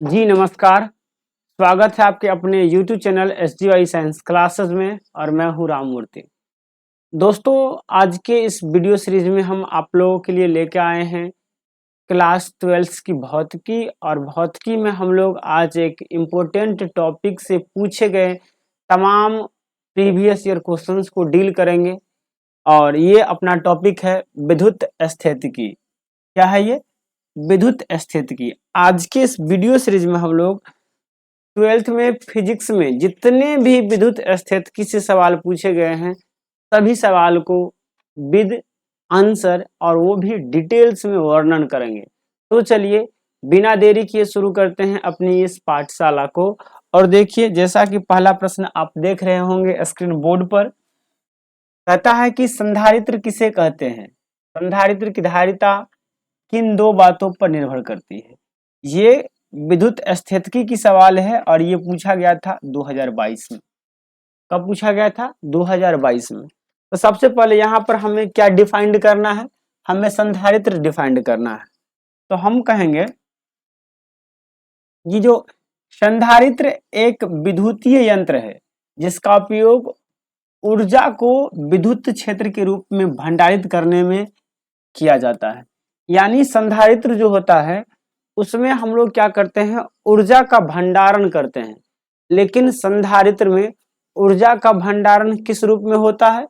जी नमस्कार। स्वागत है आपके अपने YouTube channel SGY science classes में और मैं हूँ राममूर्ति। दोस्तों, आज के इस वीडियो सीरीज में हम आप लोगों के लिए लेके आए हैं क्लास 12 की भौतिकी। और भौतिकी में हम लोग आज एक इम्पोर्टेंट टॉपिक से पूछे गए तमाम प्रीवियस ईयर क्वेश्चंस को डील करेंगे। और ये अपना टॉपिक है विद्युत स्थितिकी। क्या है ये? विद्युत स्थितिकी। आज के इस वीडियो सीरीज में हम लोग 12th में फिजिक्स में जितने भी विद्युत स्थितिकी से सवाल पूछे गए हैं सभी सवाल को विद आंसर और वो भी डिटेल्स में वर्णन करेंगे। तो चलिए बिना देरी किए शुरू करते हैं अपनी इस पाठशाला को। और देखिए, जैसा कि पहला प्रश्न आप देख रहे होंगे स्क्रीन बोर्ड पर, कहता है कि संधारित्र किसे कहते हैं? संधारित्र की धारिता किन दो बातों पर निर्भर करती है? ये विद्युत स्थितिकी की सवाल है और ये पूछा गया था 2022 में। कब पूछा गया था? 2022 में। तो सबसे पहले यहाँ पर हमें क्या डिफाइंड करना है? हमें संधारित्र डिफाइंड करना है। तो हम कहेंगे ये जो संधारित्र एक विद्युतीय यंत्र है जिसका उपयोग ऊर्जा को विद्युत क्षेत्र के रूप में भंडारित करने में किया जाता है। यानी संधारित्र जो होता है उसमें हम लोग क्या करते हैं? ऊर्जा का भंडारण करते हैं। लेकिन संधारित्र में ऊर्जा का भंडारण किस रूप में होता है?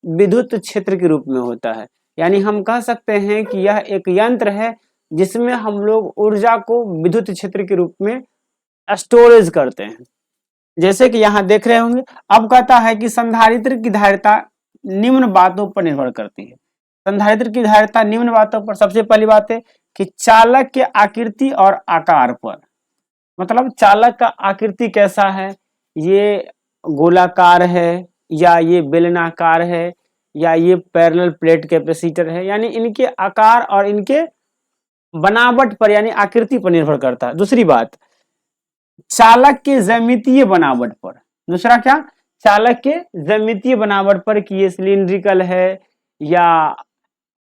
विद्युत क्षेत्र के रूप में होता है। यानी हम कह सकते हैं कि यह एक यंत्र है जिसमें हम लोग ऊर्जा को विद्युत क्षेत्र के रूप में स्टोरेज करते हैं। जैसे कि यहाँ देख रहे होंगे। अब कहता है कि संधारित्र की धारिता निम्न बातों पर निर्भर करती है। संधारित्र की धारिता निम्न बातों पर, सबसे पहली बात है कि चालक के आकृति और आकार पर। मतलब चालक का आकृति कैसा है? ये गोलाकार है या ये बेलनाकार है या ये पैरेलल प्लेट कैपेसिटर है? यानी इनके आकार और इनके बनावट पर यानी आकृति पर निर्भर करता है। दूसरी बात, चालक के ज्यामितीय बनावट पर। दूसरा क्या? चालक के ज्यामितीय बनावट पर कि ये सिलिंड्रिकल है या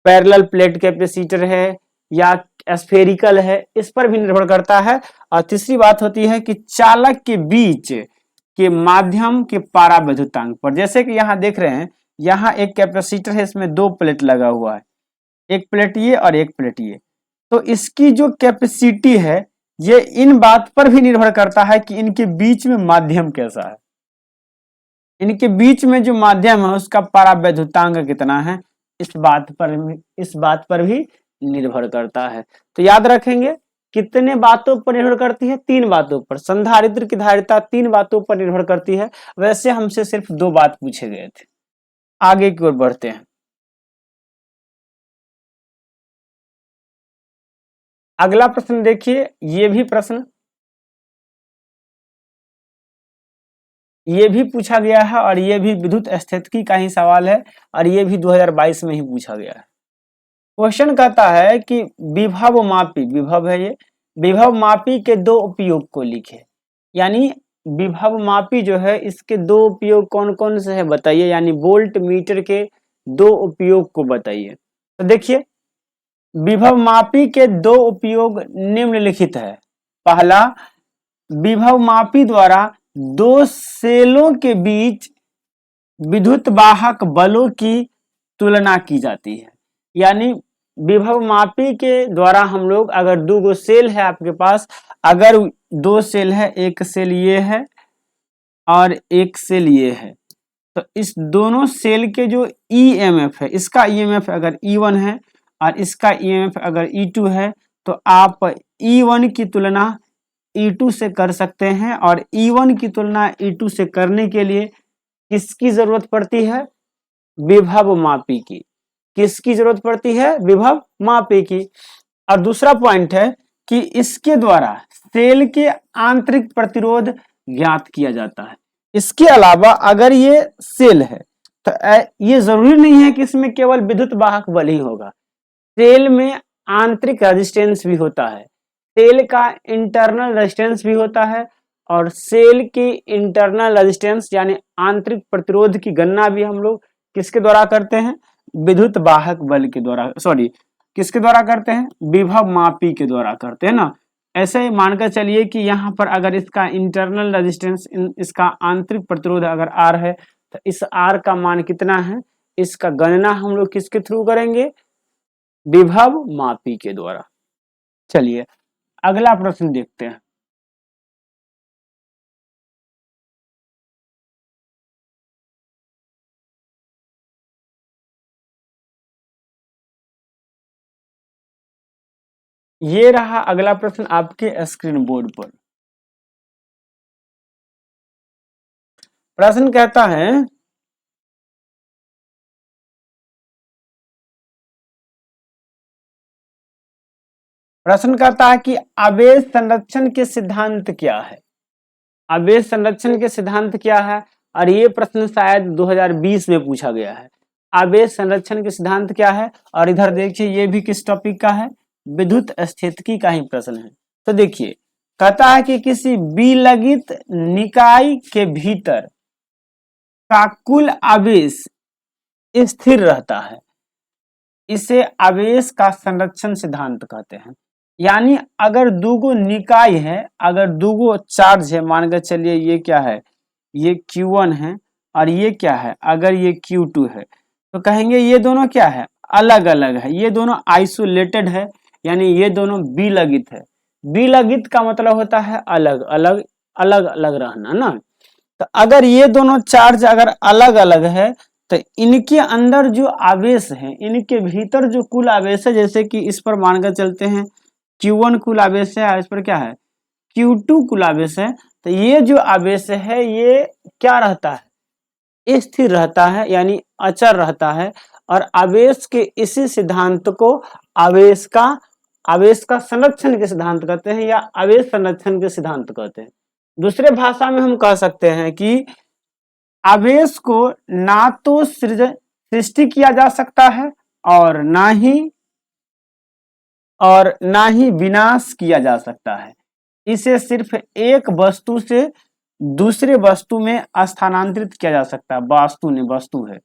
पैरेलल प्लेट कैपेसिटर है या स्फेरिकल है, इस पर भी निर्भर करता है। और तीसरी बात होती है कि चालक के बीच के माध्यम के पारावैद्युतांक पर। जैसे कि यहाँ देख रहे हैं, यहाँ एक कैपेसिटर है, इसमें दो प्लेट लगा हुआ है, एक प्लेट ये और एक प्लेट ये। तो इसकी जो कैपेसिटी है ये इन बात पर भी निर्भर करता है कि इनके बीच में माध्यम कैसा है। इनके बीच में जो माध्यम है उसका पारावैद्युतांक कितना है, इस बात पर भी निर्भर करता है। तो याद रखेंगे कितने बातों पर निर्भर करती है? 3 बातों पर। संधारित्र की धारिता 3 बातों पर निर्भर करती है। वैसे हमसे सिर्फ 2 बात पूछे गए थे। आगे की ओर बढ़ते हैं। अगला प्रश्न देखिए, ये भी पूछा गया है और ये भी विद्युत स्थितिकी का ही सवाल है और ये भी 2022 में ही पूछा गया है। क्वेश्चन कहता है कि विभव मापी के 2 उपयोग को लिखे। यानी विभव मापी जो है इसके 2 उपयोग कौन कौन से है बताइए। यानी वोल्ट मीटर के 2 उपयोग को बताइए। तो देखिए, विभव मापी के 2 उपयोग निम्नलिखित है। पहला, विभव मापी द्वारा 2 सेलों के बीच विद्युत वाहक बलों की तुलना की जाती है। यानी विभव मापी के द्वारा हम लोग, अगर 2 सेल है आपके पास, अगर 2 सेल है, एक सेल ये है और एक सेल ये है, तो इस दोनों सेल के जो ईएमएफ है, इसका ईएमएफ अगर E1 है और इसका ईएमएफ अगर E2 है, तो आप E1 की तुलना E2 से कर सकते हैं। और E1 की तुलना E2 से करने के लिए किसकी जरूरत पड़ती है? विभव मापी की। किसकी जरूरत पड़ती है? विभव मापी की। और दूसरा पॉइंट है कि इसके द्वारा सेल के आंतरिक प्रतिरोध ज्ञात किया जाता है। इसके अलावा अगर ये सेल है तो ये जरूरी नहीं है कि इसमें केवल विद्युत वाहक बल ही होगा। सेल में आंतरिक रेजिस्टेंस भी होता है, सेल का इंटरनल रेजिस्टेंस भी होता है और सेल की इंटरनल रेजिस्टेंस यानी आंतरिक प्रतिरोध की गणना भी हम लोग किसके द्वारा करते हैं? विद्युत वाहक बल के द्वारा, किसके द्वारा करते हैं? विभव मापी के द्वारा करते हैं ना। ऐसे ही मानकर चलिए कि यहाँ पर अगर इसका इंटरनल रेजिस्टेंस, इसका आंतरिक प्रतिरोध अगर R है, तो इस R का मान कितना है, इसका गणना हम लोग किसके थ्रू करेंगे, विभव मापी के द्वारा। चलिए अगला प्रश्न देखते हैं। ये रहा अगला प्रश्न आपके स्क्रीन बोर्ड पर। प्रश्न कहता है कि आवेश संरक्षण के सिद्धांत क्या है। आवेश संरक्षण के सिद्धांत क्या है, और ये प्रश्न शायद 2020 में पूछा गया है। आवेश संरक्षण के सिद्धांत क्या है, और इधर देखिए ये भी किस टॉपिक का है, विद्युत स्थितिकी का ही प्रश्न है। तो देखिए कहता है कि किसी विलगित निकाय के भीतर का कुल आवेश स्थिर रहता है, इसे आवेश का संरक्षण सिद्धांत कहते हैं। यानी अगर दूगो निकाय है, अगर दूगो चार्ज है, मान कर चलिए ये क्या है, ये Q1 है और ये क्या है, अगर ये Q2 है, तो कहेंगे ये दोनों क्या है, अलग अलग है, ये दोनों आइसोलेटेड है, यानी ये दोनों विलगित है। विलगित का मतलब होता है अलग अलग, अलग अलग रहना ना। तो अगर ये दोनों चार्ज अगर अलग अलग है, तो इनके अंदर जो आवेश है, इनके भीतर जो कुल आवेश है, जैसे कि इस पर मानकर चलते हैं Q1 कुल आवेश है और इस पर क्या है, Q2 कुल आवेश है, तो ये जो आवेश है ये क्या रहता है, स्थिर रहता है, यानी अचर रहता है। और आवेश के इसी सिद्धांत को आवेश का संरक्षण के सिद्धांत कहते हैं, या आवेश संरक्षण के सिद्धांत कहते हैं। दूसरे भाषा में हम कह सकते हैं कि आवेश को ना तो सृष्टि किया जा सकता है और ना ही विनाश किया जा सकता है। इसे सिर्फ एक वस्तु से दूसरे वस्तु में स्थानांतरित किया जा सकता है। वस्तु है,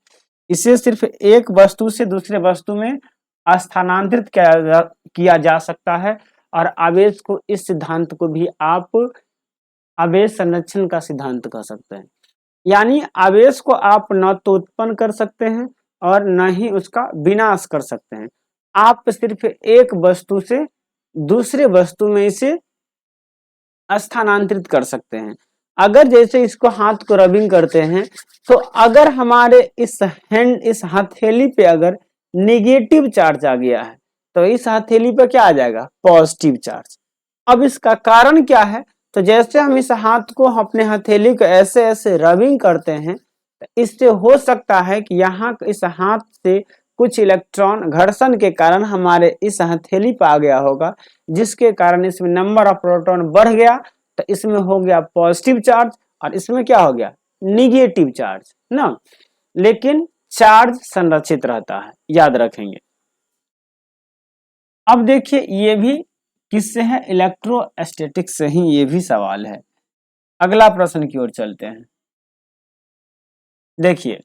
इसे सिर्फ एक वस्तु से दूसरे वस्तु में स्थानांतरित किया जा सकता है। और आवेश को, इस सिद्धांत को भी आप आवेश संरक्षण का सिद्धांत कह सकते हैं। यानी आवेश को आप न तो उत्पन्न कर सकते हैं और न ही उसका विनाश कर सकते हैं। आप सिर्फ एक वस्तु से दूसरे वस्तु में इसे स्थानांतरित कर सकते हैं। अगर जैसे इसको हाथ को रबिंग करते हैं, तो अगर हमारे इस हथेली पे अगर निगेटिव चार्ज आ गया है, तो इस हथेली पे क्या आ जाएगा, पॉजिटिव चार्ज। अब इसका कारण क्या है, तो जैसे हम इस हाथ को, अपने हथेली को ऐसे ऐसे रबिंग करते हैं, तो इससे हो सकता है कि यहाँ इस हाथ से कुछ इलेक्ट्रॉन घर्षण के कारण हमारे इस हथेली पर आ गया होगा, जिसके कारण इसमें नंबर ऑफ प्रोटॉन बढ़ गया, तो इसमें हो गया पॉजिटिव चार्ज और इसमें क्या हो गया, निगेटिव चार्ज ना। लेकिन चार्ज संरक्षित रहता है, याद रखेंगे। अब देखिए ये भी किससे है, इलेक्ट्रोस्टैटिक्स से ही ये भी सवाल है। अगला प्रश्न की ओर चलते हैं। देखिए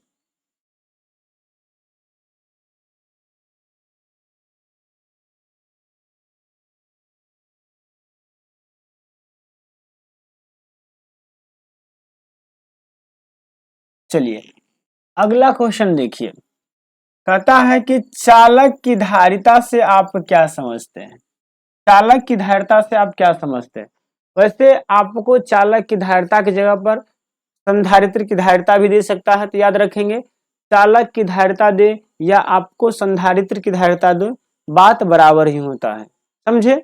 चलिए अगला क्वेश्चन देखिए, कहता है कि चालक की धारिता से आप क्या समझते हैं। चालक की धारिता से आप क्या समझते हैं। वैसे आपको चालक की धारिता की जगह पर संधारित्र की धारिता भी दे सकता है, तो याद रखेंगे चालक की धारिता दे या आपको संधारित्र की धारिता दे, बात बराबर ही होता है, समझे।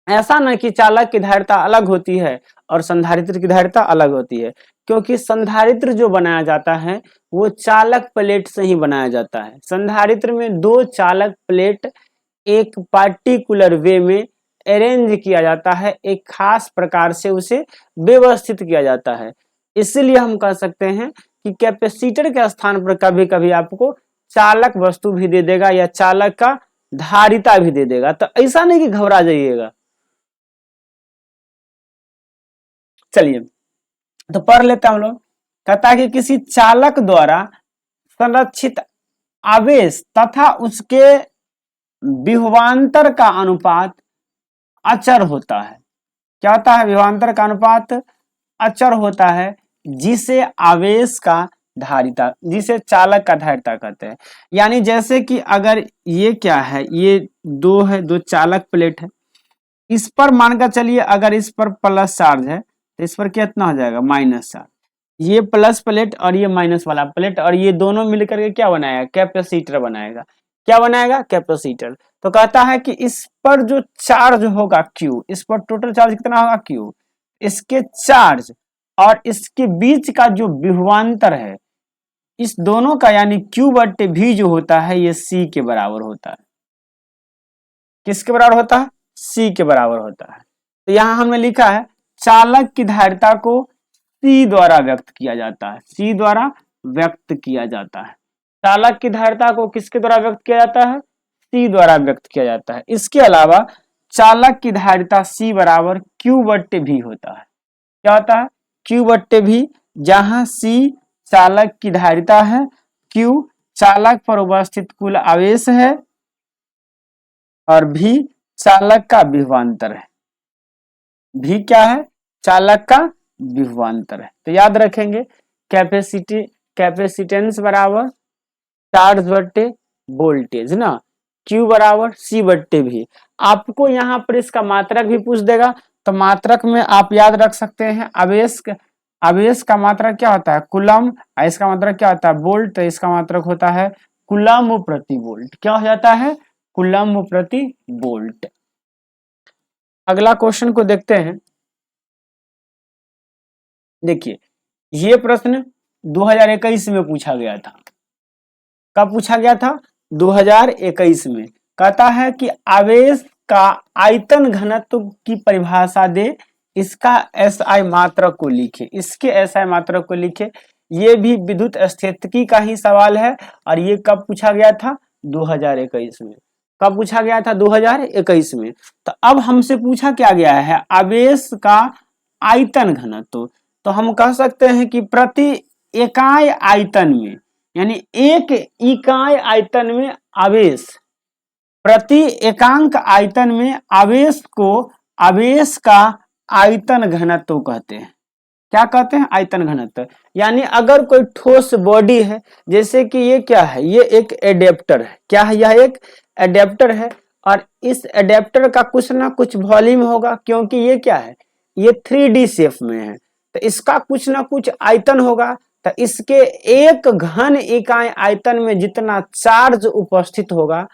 ऐसा ना कि चालक की धारिता अलग होती है और संधारित्र की धारिता अलग होती है, क्योंकि संधारित्र जो बनाया जाता है वो चालक प्लेट से ही बनाया जाता है। संधारित्र में दो चालक प्लेट एक पार्टिकुलर वे में अरेंज किया जाता है, एक खास प्रकार से उसे व्यवस्थित किया जाता है। इसलिए हम कह सकते हैं कि कैपेसिटर के स्थान पर कभी कभी आपको चालक वस्तु भी दे देगा या चालक का धारिता भी दे देगा। तो ऐसा नहीं कि घबरा जाइएगा। चलिए तो पढ़ लेते हैं हम लोग। कहता है कि किसी चालक द्वारा संरक्षित आवेश तथा उसके विभवांतर का अनुपात अचर होता है। क्या होता है? विभवांतर का अनुपात अचर होता है, जिसे आवेश का धारिता, जिसे चालक का धारिता कहते हैं। यानी जैसे कि अगर ये क्या है, ये दो है, दो चालक प्लेट है, इस पर मानकर चलिए अगर इस पर प्लस चार्ज है तो इस पर कितना हो जाएगा? Minus charge. ये प्लस प्लेट और ये माइनस वाला प्लेट और ये दोनों मिलकर के क्या बनाएगा? कैपेसिटर बनाएगा। क्या बनाएगा? कैपेसिटर। तो कहता है कि इस पर जो चार्ज होगा Q, इस पर टोटल चार्ज कितना होगा? Q। इसके चार्ज और इसके बीच का जो विभवांतर है, इस दोनों का यानी Q/V जो होता है ये C के बराबर होता है। किसके बराबर होता है? C के बराबर होता है। तो यहां हमने लिखा है चालक की धारिता को C द्वारा व्यक्त किया जाता है। C द्वारा व्यक्त किया जाता है। चालक की धारिता को किसके द्वारा व्यक्त किया जाता है? C द्वारा व्यक्त किया जाता है। इसके अलावा चालक की धारिता C बराबर Q/V होता है। क्या होता है? Q/V, जहां C चालक की धारिता है, Q चालक पर उपस्थित कुल आवेश है और V चालक का विभवांतर है। V क्या है? चालक का विभवांतर है। तो याद रखेंगे कैपेसिटी, कैपेसिटेंस बराबर चार्ज बट्टे वोल्टेज ना, Q बराबर C/V। आपको यहाँ पर इसका मात्रक भी पूछ देगा, तो मात्रक में आप याद रख सकते हैं आवेश का मात्रक क्या होता है? कूलम। इसका मात्रक क्या होता है? वोल्ट। तो इसका मात्रक होता है कूलम प्रति वोल्ट। क्या हो जाता है? कूलम प्रति वोल्ट। अगला क्वेश्चन को देखते हैं। देखिए, ये प्रश्न 2021 में पूछा गया था। कब पूछा गया था? 2021 में। कहता है कि आवेश का आयतन घनत्व की परिभाषा दे, इसका एसआई मात्रक को लिखे। इसके एसआई मात्रक को लिखे। ये भी विद्युत स्थितिकी का ही सवाल है और ये कब पूछा गया था? 2021 में। कब पूछा गया था? 2021 में। तो अब हमसे पूछा क्या गया है? आवेश का आयतन घनत्व। तो हम कह सकते हैं कि प्रति इकाई आयतन में, यानी एक इकाई आयतन में आवेश, प्रति एकांक आयतन में आवेश को आवेश का आयतन घनत्व कहते हैं। क्या कहते हैं? आयतन घनत्व। यानी अगर कोई ठोस बॉडी है, जैसे कि ये क्या है? ये एक एडेप्टर है। क्या है? यह एक एडेप्टर है और इस एडेप्टर का कुछ ना कुछ वॉल्यूम होगा, क्योंकि ये क्या है? ये 3D शेप में है, तो इसका कुछ ना कुछ आयतन होगा। तो इसके एक घन इकाई आयतन में जितना चार्ज उपस्थित होगा,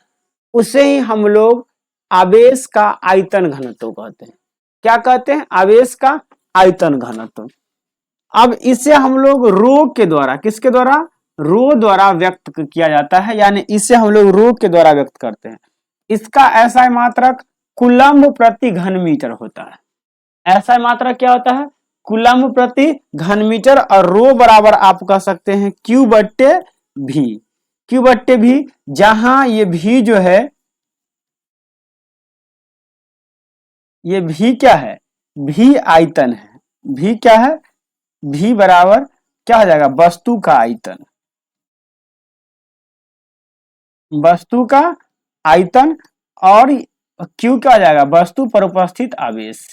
उसे ही हम लोग आवेश का आयतन घनत्व कहते हैं। क्या कहते हैं? आवेश का आयतन घनत्व। अब इसे हम लोग रो के द्वारा, किसके द्वारा? रो द्वारा व्यक्त किया जाता है, यानी इसे हम लोग रो के द्वारा व्यक्त करते हैं। इसका एसआई मात्रक कूलम प्रति घन मीटर होता है। एसआई मात्रक क्या होता है? कूलम प्रति घन मीटर। और रो बराबर आप कह सकते हैं Q/V। Q/V, जहां ये V जो है, ये V क्या है? V आयतन है। V क्या है? V बराबर क्या हो जाएगा? वस्तु का आयतन। वस्तु का आयतन। और Q क्या हो जाएगा? वस्तु पर उपस्थित आवेश।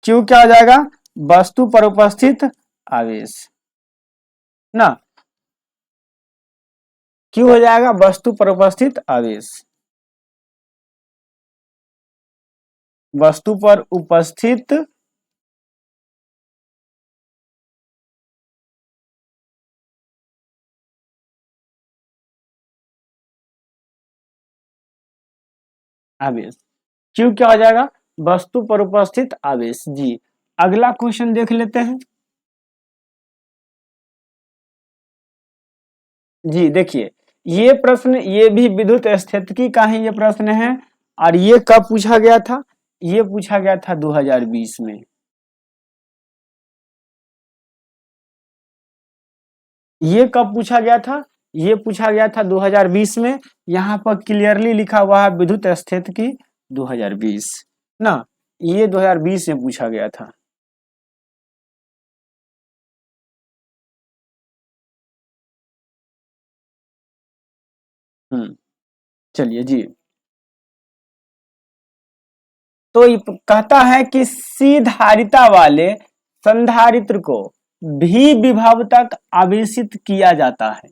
Q क्या हो जाएगा? वस्तु पर उपस्थित आवेश ना। Q हो जाएगा वस्तु पर उपस्थित आवेश। वस्तु पर उपस्थित आवेश। Q क्या हो जाएगा? वस्तु पर उपस्थित आवेश। जी, अगला क्वेश्चन देख लेते हैं। जी देखिए, ये प्रश्न, ये भी विद्युत स्थितिकी का ही ये प्रश्न है और ये कब पूछा गया था? ये पूछा गया था 2020 में। ये कब पूछा गया था? ये पूछा गया था 2020 में। यहाँ पर क्लियरली लिखा हुआ है विद्युत स्थितिकी 2020 ना। ये 2020 में पूछा गया था। चलिए जी। तो कहता है कि सी धारिता वाले संधारित्र को भी विभव तक आवेशित किया जाता है।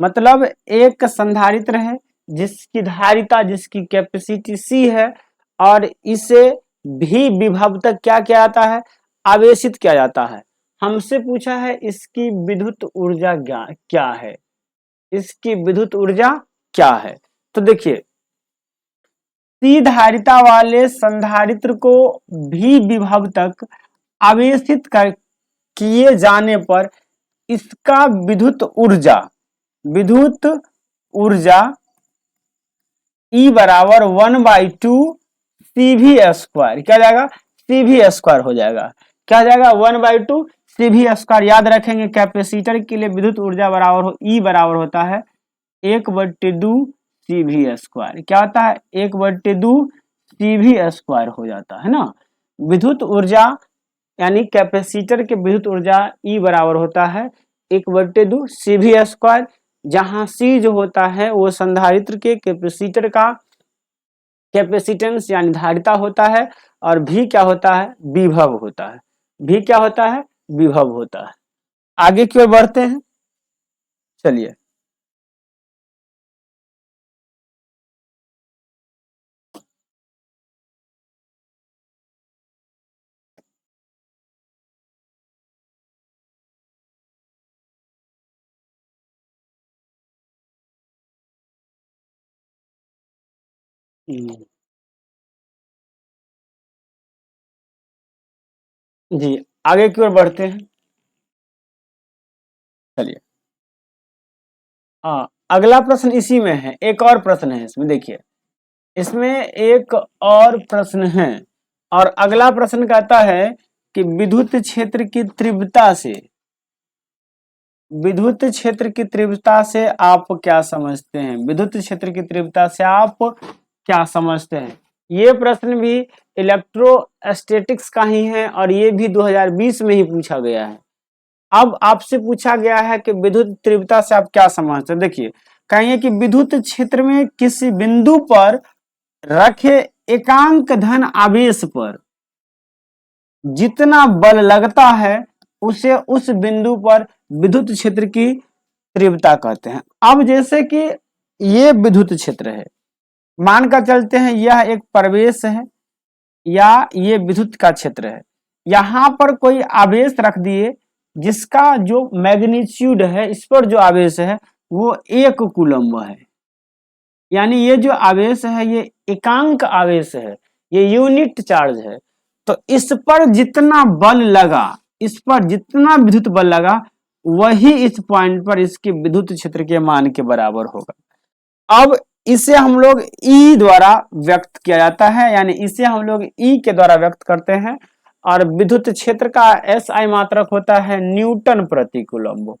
मतलब एक संधारित्र है जिसकी धारिता, जिसकी कैपेसिटी सी है, और इसे भी विभव तक क्या किया जाता है, आवेशित किया जाता है। हमसे पूछा है इसकी विद्युत ऊर्जा क्या है, इसकी विद्युत ऊर्जा क्या है। तो देखिए, सी धारिता वाले संधारित्र को भी विभव तक आवेशित किए जाने पर इसका विद्युत ऊर्जा E बराबर 1/2 CV², क्या जाएगा, CV² हो जाएगा। क्या जाएगा, 1/2 CV²। याद रखेंगे कैपेसिटर के लिए विद्युत ऊर्जा बराबर E बराबर होता है 1/2 CV²। क्या होता है, 1/2 CV² हो जाता है ना। विद्युत ऊर्जा यानी कैपेसिटर के विद्युत ऊर्जा E बराबर होता है 1/2 CV², जहां C जो होता है वो संधारित्र के कैपेसिटर का कैपेसिटेंस यानी धारिता होता है, और भी क्या होता है, विभव होता है। भी क्या होता है, विभव होता है। आगे की ओर बढ़ते हैं, चलिए। जी, आगे की ओर बढ़ते हैं, चलिए। हाँ, अगला प्रश्न इसी में है, एक और प्रश्न है इसमें। देखिए, इसमें एक और प्रश्न है, और अगला प्रश्न कहता है कि विद्युत क्षेत्र की तीव्रता से आप क्या समझते हैं, विद्युत क्षेत्र की तीव्रता से आप क्या समझते हैं। ये प्रश्न भी इलेक्ट्रोस्टैटिक्स का ही है, और ये भी 2020 में ही पूछा गया है। अब आपसे पूछा गया है कि विद्युत तीव्रता से आप क्या समझते हैं। देखिए, कहेंगे कि विद्युत क्षेत्र में किसी बिंदु पर रखे एकांक धन आवेश पर जितना बल लगता है उसे उस बिंदु पर विद्युत क्षेत्र की तीव्रता कहते हैं। अब जैसे कि ये विद्युत क्षेत्र है, मानकर चलते हैं यह एक प्रवेश है या ये विद्युत का क्षेत्र है। यहां पर कोई आवेश रख दिए जिसका जो मैग्नीट्यूड है, इस पर जो आवेश है वो 1 कूलम्ब है। यानी ये जो आवेश है ये एकांक आवेश है, ये यूनिट चार्ज है। तो इस पर जितना बल लगा, इस पर जितना विद्युत बल लगा, वही इस पॉइंट पर इसके विद्युत क्षेत्र के मान के बराबर होगा। अब इसे हम लोग E द्वारा व्यक्त किया जाता है, यानी इसे हम लोग E के द्वारा व्यक्त करते हैं। और विद्युत क्षेत्र का SI मात्रक होता है न्यूटन प्रति कूलम्ब।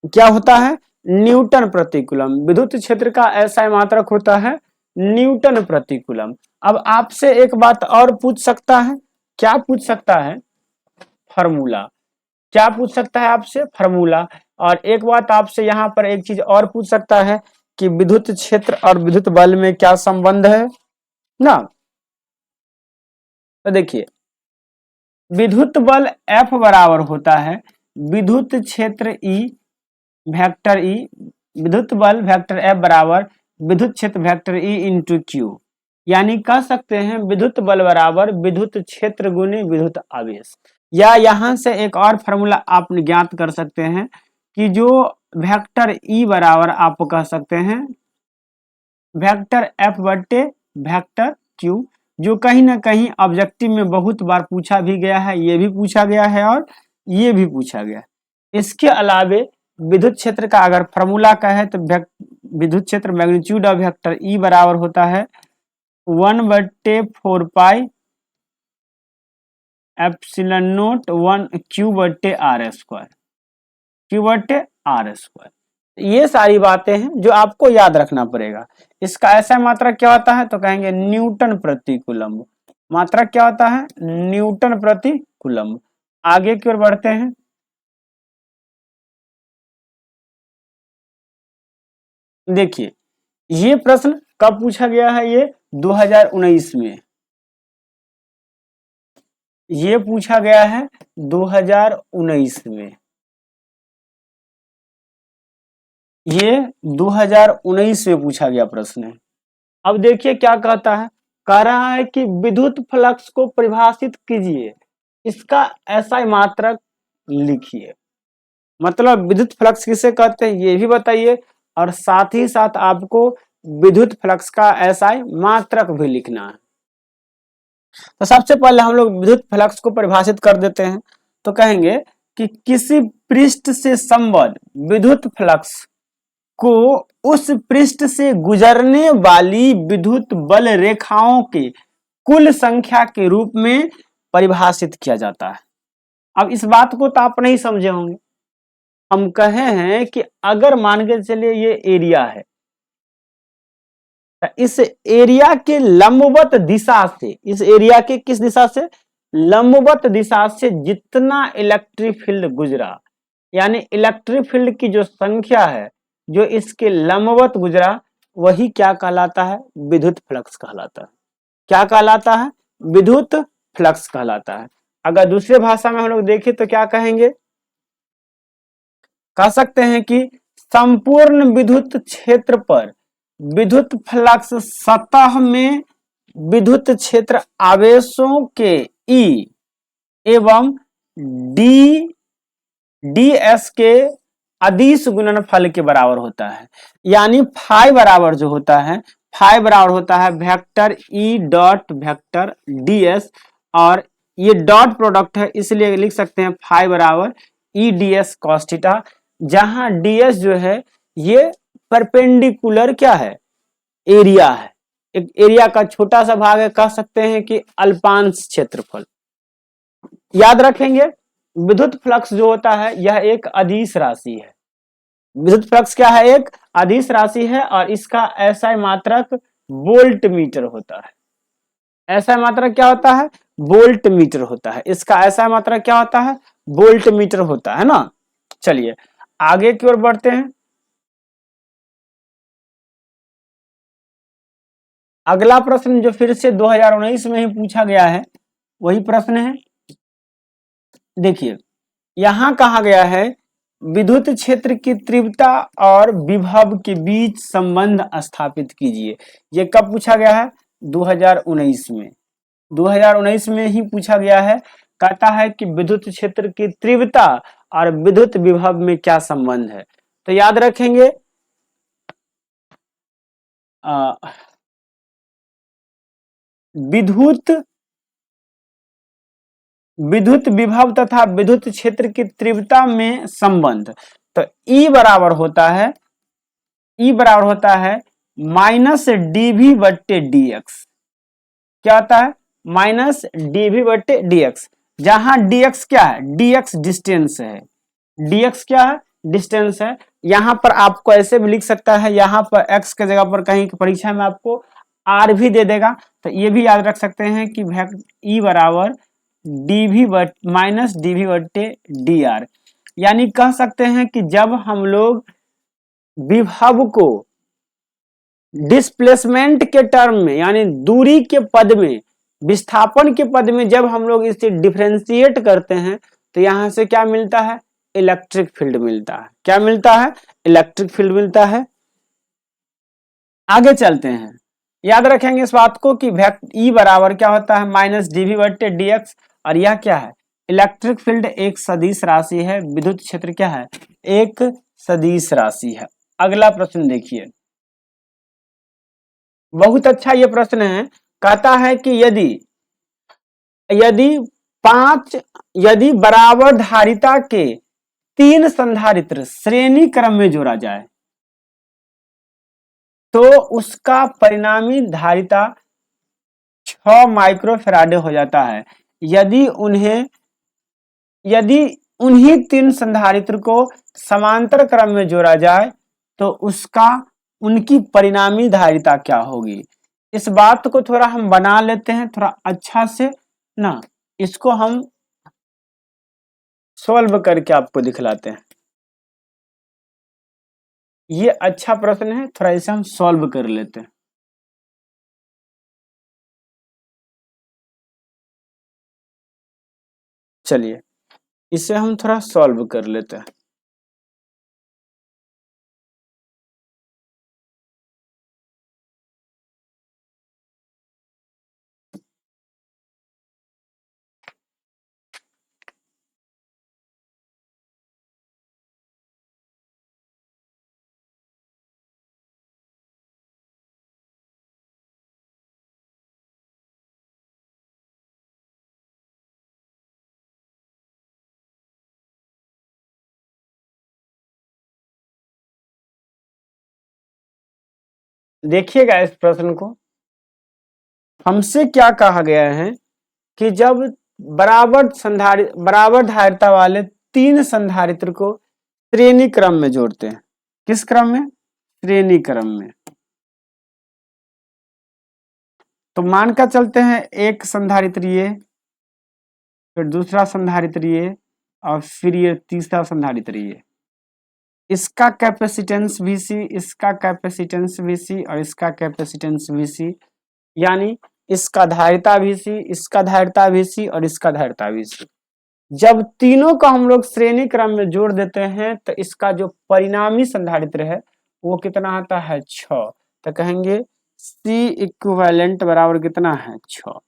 क्या होता है, न्यूटन प्रति कूलम्ब। विद्युत क्षेत्र का SI मात्रक होता है न्यूटन प्रति कूलम्ब। अब आपसे एक बात और पूछ सकता है, क्या पूछ सकता है, फार्मूला। क्या पूछ सकता है आपसे, फार्मूला। और एक बात आपसे यहाँ पर एक चीज और पूछ सकता है कि विद्युत क्षेत्र और विद्युत बल में क्या संबंध है ना। तो देखिए, विद्युत बल F बराबर होता है विद्युत क्षेत्र E वेक्टर E, विद्युत बल वेक्टर F बराबर विद्युत क्षेत्र वेक्टर E इंटू Q। यानी कह सकते हैं विद्युत बल बराबर विद्युत क्षेत्र गुने विद्युत आवेश। या यहां से एक और फॉर्मूला आप ज्ञात कर सकते हैं कि जो वेक्टर E बराबर आप कह सकते हैं वेक्टर F बटे वेक्टर Q, जो कहीं ना कहीं ऑब्जेक्टिव में बहुत बार पूछा भी गया है, ये भी पूछा गया है और ये भी पूछा गया है। इसके अलावे विद्युत क्षेत्र का अगर फॉर्मूला का है तो विद्युत क्षेत्र मैग्नीट्यूड ऑफ वेक्टर E बराबर होता है 1/4 पाई एप्सिलॉन नॉट 1 Q बटे R स्क्वायर, Q बटे R स्क्वायर। ये सारी बातें हैं जो आपको याद रखना पड़ेगा। इसका ऐसा मात्रा क्या होता है, तो कहेंगे न्यूटन प्रति कूलम्ब। मात्रा क्या होता है, न्यूटन प्रति कूलम्ब। आगे की ओर बढ़ते हैं, देखिए ये प्रश्न कब पूछा गया है, ये 2019 में। ये पूछा गया है 2019 में। ये 2019 में पूछा गया प्रश्न है। अब देखिए क्या कहता है, कह रहा है कि विद्युत फ्लक्स को परिभाषित कीजिए, इसका SI मात्रक लिखिए। मतलब विद्युत फ्लक्स किसे कहते हैं ये भी बताइए, और साथ ही साथ आपको विद्युत फ्लक्स का SI मात्रक भी लिखना है। तो सबसे पहले हम लोग विद्युत फ्लक्स को परिभाषित कर देते हैं। तो कहेंगे कि किसी पृष्ठ से संबद्ध विद्युत फ्लक्स को उस पृष्ठ से गुजरने वाली विद्युत बल रेखाओं के कुल संख्या के रूप में परिभाषित किया जाता है। अब इस बात को तो आप नहीं समझे होंगे। हम कहे हैं कि अगर मान के चलिए ये एरिया है, तो इस एरिया के लंबवत दिशा से, इस एरिया के किस दिशा से, लंबवत दिशा से जितना इलेक्ट्रिक फील्ड गुजरा, यानी इलेक्ट्रिक फील्ड की जो संख्या है जो इसके लंबवत गुजरा, वही क्या कहलाता है, विद्युत फ्लक्स कहलाता है। क्या कहलाता है, विद्युत फ्लक्स कहलाता है। अगर दूसरे भाषा में हम लोग देखें तो क्या कहेंगे, कह सकते हैं कि संपूर्ण विद्युत क्षेत्र पर विद्युत फ्लक्स सतह में विद्युत क्षेत्र आवेशों के ई एवं ds के अदिश गुणनफल के बराबर होता है। यानी फाई बराबर जो होता है, फाई बराबर होता है vector E dot vector ds, और ये डॉट प्रोडक्ट है इसलिए लिख सकते हैं फाई बराबर ई ds cos थीटा, जहां ds जो है ये परपेंडिकुलर क्या है, एरिया है, एक एरिया का छोटा सा भाग है, कह सकते हैं कि अल्पांश क्षेत्रफल। याद रखेंगे विद्युत फ्लक्स जो होता है यह एक अदिश राशि है। विद्युत फ्लक्स क्या है, एक अदिश राशि है, और इसका SI मात्रक वोल्ट मीटर होता है। SI मात्रक क्या होता है, वोल्ट मीटर होता है। इसका SI मात्रक क्या होता है, वोल्ट मीटर होता है ना। चलिए आगे की ओर बढ़ते हैं। अगला प्रश्न जो फिर से 2019 में ही पूछा गया है वही प्रश्न है। देखिए यहां कहा गया है विद्युत क्षेत्र की तीव्रता और विभव के बीच संबंध स्थापित कीजिए। ये कब पूछा गया है, 2019 में। 2019 में ही पूछा गया है। कहता है कि विद्युत क्षेत्र की तीव्रता और विद्युत विभव में क्या संबंध है। तो याद रखेंगे विद्युत विद्युत विभव तथा विद्युत क्षेत्र की तीव्रता में संबंध। तो E बराबर होता है, E बराबर होता है -dv/dx। क्या होता है, -dv/dx, जहां dx क्या है, dx डिस्टेंस है, dx क्या है, डिस्टेंस है। यहां पर आपको ऐसे भी लिख सकता है, यहां पर x के जगह पर कहीं परीक्षा में आपको r भी दे देगा, तो ये भी याद रख सकते हैं कि E बराबर -dv/dr। यानी कह सकते हैं कि जब हम लोग विभव को डिस्प्लेसमेंट के टर्म में, यानी दूरी के पद में, विस्थापन के पद में जब हम लोग इसे डिफरेंशिएट करते हैं, तो यहां से क्या मिलता है, इलेक्ट्रिक फील्ड मिलता है। क्या मिलता है, इलेक्ट्रिक फील्ड मिलता है। आगे चलते हैं, याद रखेंगे इस बात को कि E बराबर क्या होता है, -dv/dx, और यह क्या है, इलेक्ट्रिक फील्ड एक सदिश राशि है, विद्युत क्षेत्र क्या है, एक सदिश राशि है। अगला प्रश्न देखिए, बहुत अच्छा ये प्रश्न है। कहता है कि यदि यदि पांच यदि बराबर धारिता के 3 संधारित्र श्रेणी क्रम में जोड़ा जाए तो उसका परिणामी धारिता 6 माइक्रोफैराडे हो जाता है। यदि उन्हीं 3 संधारित्र को समांतर क्रम में जोड़ा जाए तो उनकी परिणामी धारिता क्या होगी। इस बात को थोड़ा हम बना लेते हैं, थोड़ा अच्छा से ना, इसको हम सॉल्व करके आपको दिखलाते हैं। ये अच्छा प्रश्न है, थोड़ा इसे हम सॉल्व कर लेते हैं। चलिए इसे हम थोड़ा सॉल्व कर लेते हैं। देखिएगा इस प्रश्न को, हमसे क्या कहा गया है कि जब बराबर धारिता वाले तीन संधारित्र को श्रेणी क्रम में जोड़ते हैं। किस क्रम में? श्रेणी क्रम में। तो मान कर चलते हैं एक संधारित्र ये, फिर दूसरा संधारित्र ये, और फिर ये तीसरा संधारित्र ये। इसका कैपेसिटेंस Vc, इसका कैपेसिटेंस Vc और इसका कैपेसिटेंस Vc, यानी इसका धारिता Vc, इसका धारिता Vc और इसका धारिता Vc। जब तीनों को हम लोग श्रेणी क्रम में जोड़ देते हैं तो इसका जो परिणामी संधारित्र है वो कितना आता है? 6। तो कहेंगे C इक्विवेलेंट बराबर कितना है? 6।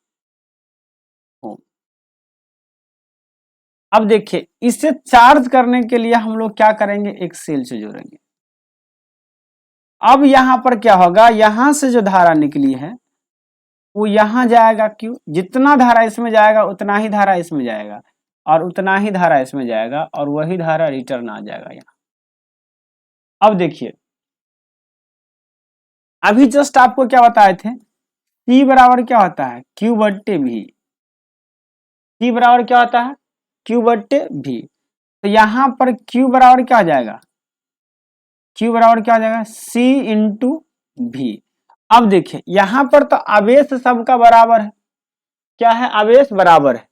अब देखिए इसे चार्ज करने के लिए हम लोग क्या करेंगे? एक सेल से जोड़ेंगे। अब यहां पर क्या होगा? यहां से जो धारा निकली है वो यहां जाएगा। क्यों? जितना धारा इसमें जाएगा उतना ही धारा इसमें जाएगा और उतना ही धारा इसमें जाएगा और वही धारा रिटर्न आ जाएगा यहाँ। अब देखिए अभी जस्ट आपको क्या बताए थे? C बराबर क्या होता है? Q बट्टे V। C बराबर क्या होता है? Q बट्टे V। तो यहां पर Q बराबर क्या हो जाएगा? Q बराबर क्या हो जाएगा? C into V। अब देखिए यहां पर तो आवेश सबका बराबर है। क्या है? आवेश बराबर है।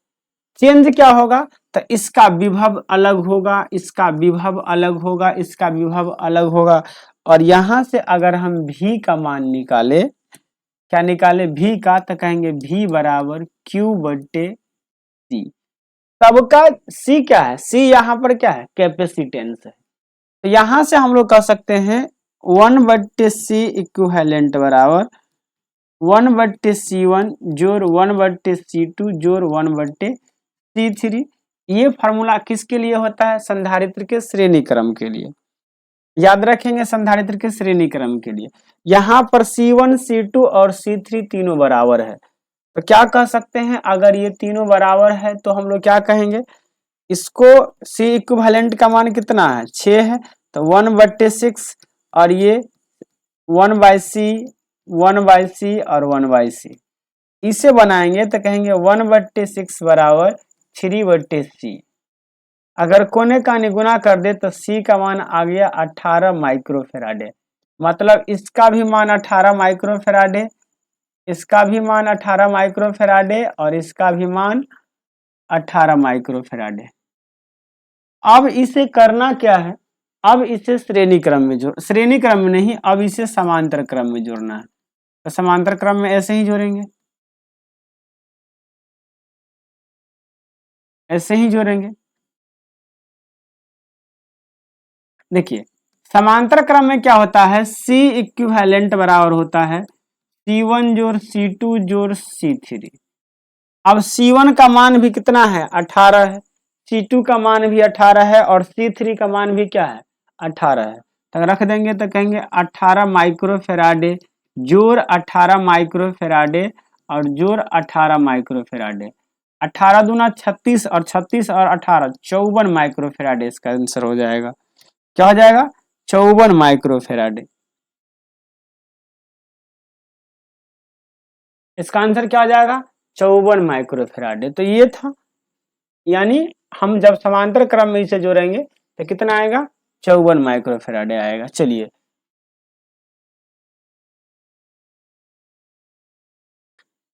चेंज क्या होगा? तो इसका विभव अलग होगा, इसका विभव अलग होगा, इसका विभव अलग होगा। और यहां से अगर हम V का मान निकाले, क्या निकाले? V का, तो कहेंगे V बराबर Q बट्टे C। सबका C क्या है? C यहाँ पर क्या है? कैपेसिटेंस है। तो यहां से हम लोग कह सकते हैं 1/C इक्विवेलेंट बराबर 1/C1 जोड़ 1/C2 जोड़ 1/C3। ये फार्मूला किसके लिए होता है? संधारित्र के श्रेणी क्रम के लिए। याद रखेंगे संधारित्र के श्रेणी क्रम के लिए। यहाँ पर C1, C2 और C3 तीनों बराबर है। तो क्या कह सकते हैं? अगर ये तीनों बराबर है तो हम लोग क्या कहेंगे? इसको C इक्विवेलेंट का मान कितना है? 6 है। तो 1/6 और ये 1/C, 1/C और 1/C, इसे बनाएंगे तो कहेंगे 1/6 बराबर 3/C। अगर कोने का निगुना कर दे तो C का मान आ गया 18 माइक्रोफेराडे। मतलब इसका भी मान 18 माइक्रोफेराडे, इसका भी मान 18 माइक्रोफेराडे और इसका भी मान 18 माइक्रोफेराडे। अब इसे करना क्या है? अब इसे श्रेणी क्रम में श्रेणी क्रम में नहीं, अब इसे समांतर क्रम में जोड़ना है। तो समांतर क्रम में ऐसे ही जोड़ेंगे, ऐसे ही जोड़ेंगे। देखिए समांतर क्रम में क्या होता है? C इक्विवेलेंट बराबर होता है C1 जोड़ C2 जोड़ C3। अब C1 का मान भी कितना है? 18 है। C2 का मान भी 18 है और C3 का मान भी क्या है? 18 है। तो रख देंगे तो कहेंगे 18 माइक्रोफेराडे जोड़ 18 माइक्रोफेराडे और जोड़ 18 माइक्रोफेराडे। 18 दूना 36 और 36 और 18 54 माइक्रोफेराडे इसका आंसर हो जाएगा। क्या हो जाएगा? 54 माइक्रोफेराडे। इसका आंसर क्या हो जाएगा? 54 माइक्रोफेराडे। तो ये था, यानी हम जब समांतर क्रम में इसे जोड़ेंगे तो कितना आएगा? 54 माइक्रोफेराडे आएगा। चलिए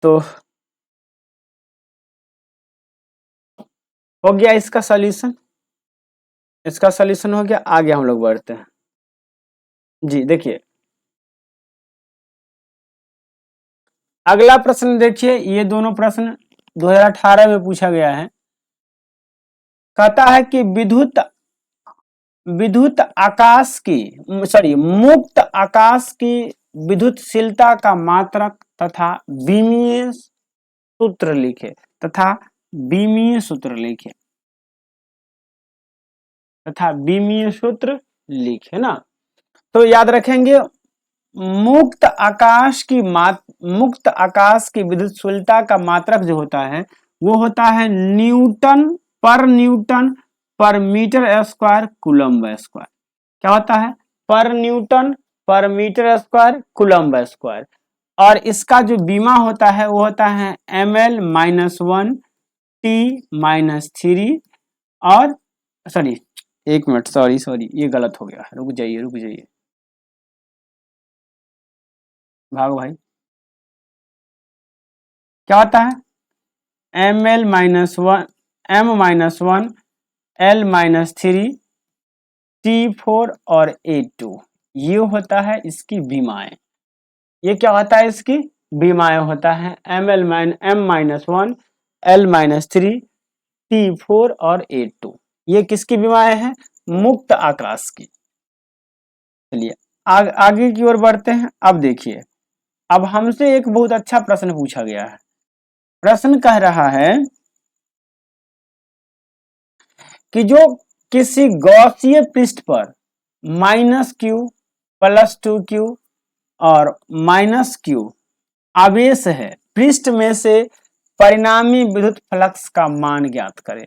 तो हो गया इसका सॉल्यूशन, इसका सॉल्यूशन हो गया। आगे हम लोग बढ़ते हैं। जी देखिए अगला प्रश्न देखिए, ये दोनों प्रश्न 2018 में पूछा गया है। कहता है कि विद्युत आकाश की मुक्त आकाश की विद्युतशीलता का मात्रक तथा विमीय सूत्र लिखे ना। तो याद रखेंगे मुक्त आकाश की विद्युतशीलता का मात्रक जो होता है वो होता है न्यूटन पर मीटर स्क्वायर कूलम्ब स्क्वायर। क्या होता है? पर न्यूटन पर मीटर स्क्वायर कूलम्ब स्क्वायर। और इसका जो बीमा होता है वो होता है ml-1 T-3 और एक मिनट, सॉरी ये गलत हो गया, रुक जाइए भागो भाई। क्या होता है? ml-1 m-1 l-3 T4 और A2 ये होता है इसकी बीमाएं। ये क्या होता है? इसकी बीमाएं होता है m-1 l-3 T4 और A2। ये किसकी बीमाएं हैं? मुक्त आकाश की। चलिए आगे की ओर बढ़ते हैं। अब देखिए, अब हमसे एक बहुत अच्छा प्रश्न पूछा गया है। प्रश्न कह रहा है कि जो किसी गॉसीय पृष्ठ पर -q +2q और -q आवेश है, पृष्ठ में से परिणामी विद्युत फ्लक्स का मान ज्ञात करें।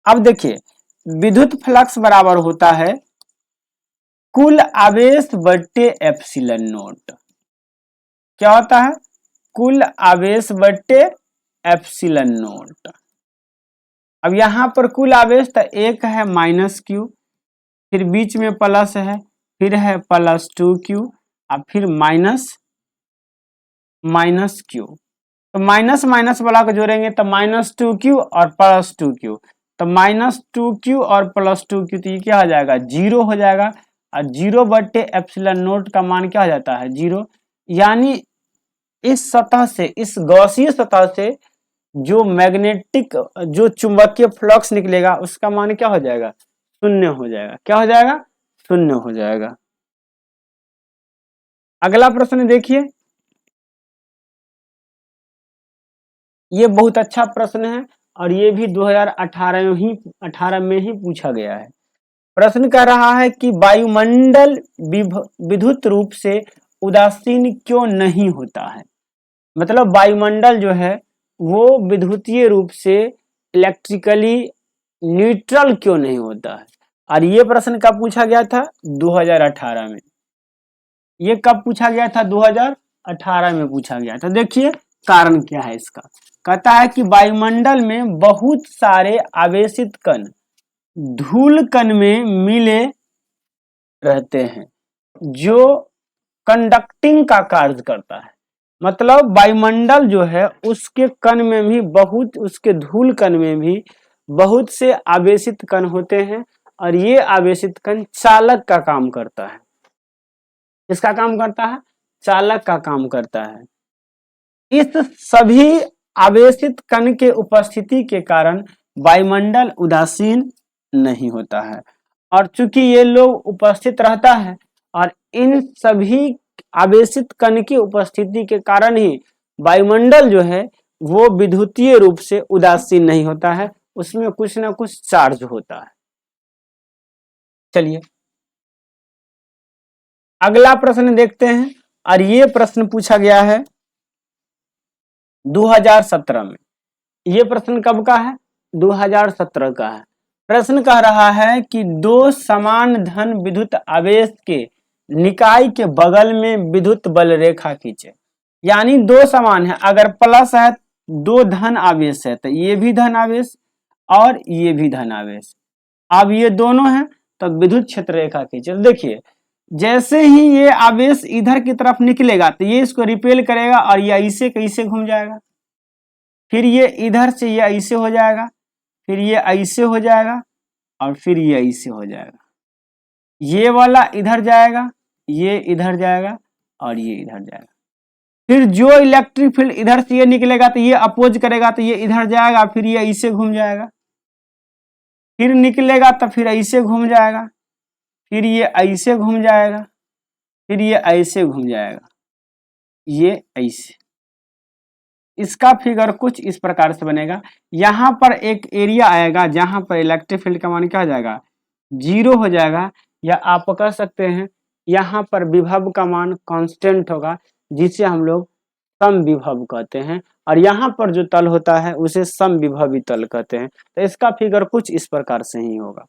अब देखिए, विद्युत फ्लक्स बराबर होता है कुल आवेश बट्टे एप्सिलॉन नोट। क्या होता है? कुल आवेश बट्टे एप्सिलॉन नोट। अब यहां पर कुल आवेश तो एक है -q, फिर बीच में प्लस है, फिर है +2q और फिर -q। तो माइनस माइनस वाला को जोड़ेंगे तो -2q और +2q, तो -2q और +2q तो ये क्या हो जाएगा? 0 हो जाएगा। और 0 बट्टे एप्सिलॉन नोट का मान क्या हो जाता है? 0। यानी इस गॉसीय सतह से जो चुंबकीय फ्लक्स निकलेगा उसका मान क्या हो जाएगा? 0 हो जाएगा। क्या हो जाएगा? 0 हो जाएगा। अगला प्रश्न देखिए, ये बहुत अच्छा प्रश्न है और ये भी 2018 में ही पूछा गया है। प्रश्न कह रहा है कि वायुमंडल विद्युत रूप से उदासीन क्यों नहीं होता है? मतलब वायुमंडल जो है वो विद्युतीय रूप से इलेक्ट्रिकली न्यूट्रल क्यों नहीं होता है? और ये प्रश्न कब पूछा गया था? 2018 में। ये कब पूछा गया था? 2018 में पूछा गया था। देखिए कारण क्या है इसका। कहता है कि वायुमंडल में बहुत सारे आवेशित कण धूल कण में मिले रहते हैं जो कंडक्टिंग का कार्य करता है। मतलब वायुमंडल जो है उसके कण में भी उसके धूल कण में भी बहुत से आवेशित कण होते हैं और ये आवेशित कण चालक का काम करता है। किसका काम करता है? चालक का काम करता है। इस सभी आवेशित कण के उपस्थिति के कारण वायुमंडल उदासीन नहीं होता है। और चूंकि ये लोग उपस्थित रहता है और इन सभी आवेशित कण की उपस्थिति के कारण ही वायुमंडल जो है वो विद्युतीय रूप से उदासीन नहीं होता है, उसमें कुछ ना कुछ चार्ज होता है। चलिए अगला प्रश्न देखते हैं और ये प्रश्न पूछा गया है 2017 में। ये प्रश्न कब का है? 2017 का है। प्रश्न कह रहा है कि दो समान धन विद्युत आवेश के निकाय के बगल में विद्युत बल रेखा खींचे। यानी दो समान है, अगर प्लस है दो धन आवेश है तो ये भी धन आवेश और ये भी धन आवेश। अब ये दोनों हैं तो विद्युत क्षेत्र रेखा खींचे। देखिए जैसे ही ये आवेश इधर की तरफ निकलेगा तो ये इसको रिपेल करेगा और ये ऐसे कैसे घूम जाएगा, फिर ये इधर से ये ऐसे हो जाएगा, फिर ये ऐसे हो जाएगा और फिर ये ऐसे हो जाएगा। ये वाला इधर जाएगा, ये इधर जाएगा और ये इधर जाएगा। फिर जो इलेक्ट्रिक फील्ड इधर से ये निकलेगा तो ये अपोज करेगा तो ये इधर जाएगा, फिर ये ऐसे घूम जाएगा, फिर निकलेगा तो फिर ऐसे घूम जाएगा, फिर ये ऐसे घूम जाएगा, फिर ये ऐसे घूम जाएगा, ये ऐसे। इसका फिगर कुछ इस प्रकार से बनेगा। यहां पर एक एरिया आएगा जहां पर इलेक्ट्रिक फील्ड का मान क्या हो जाएगा, 0 हो जाएगा, या आप कह सकते हैं यहाँ पर विभव का मान कांस्टेंट होगा, जिसे हम लोग सम विभव कहते हैं, और यहाँ पर जो तल होता है उसे सम विभवी तल कहते हैं। तो इसका फिगर कुछ इस प्रकार से ही होगा।